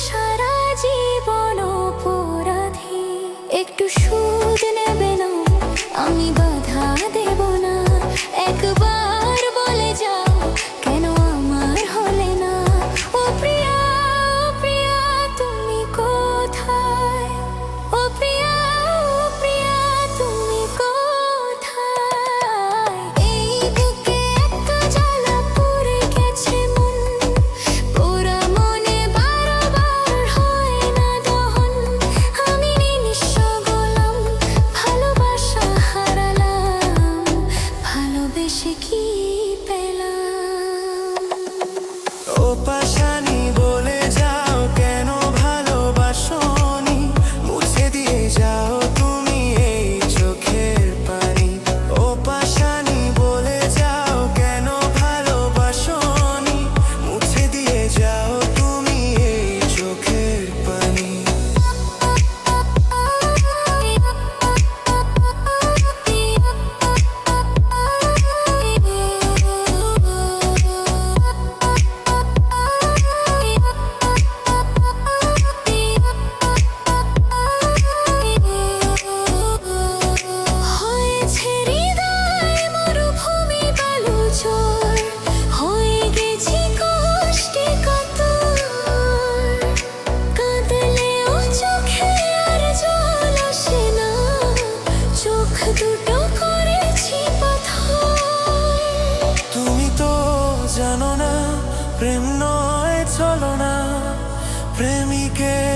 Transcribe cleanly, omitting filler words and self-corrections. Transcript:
সারা জীবন অপরাধী, একটু সুদ নেবে না, আমি বাধা দেব না। একবার বলে যাও কেন আমার হলে না। ও প্রিয়া, ও প্রিয়া তুমি কোথায়? ও প্রিয়া, ও প্রিয়া তুমি কোথায়? এই বুকে একটা জ্বালা পড়ে গেছে মন, পোড়া মনে বারবার হয় না দহন। আমি নিঃস্ব গোলাম, ভালোবাসা হারালাম, ভালোবেসে কি পেলাম? ও পাশানি বলে যাও কেন ভালোবাসোনি, মুছে দিয়ে যাও তুমি এই চোখের পানি। ও পাশানি বলে যাও কেন ভালোবাসোনি, মুছে দিয়ে যাও তুমি এই চোখের পানি। হয়েছে হৃদয় মরুভূমি বালুচর, হয়ে গেছি কষ্টে কাতর। কাঁদলেও চোখে আর জল আসে না, চোখ দুটো করেছি পাথর। তুমি তো জানো না প্রেম নয় চলো না, প্রেমিকের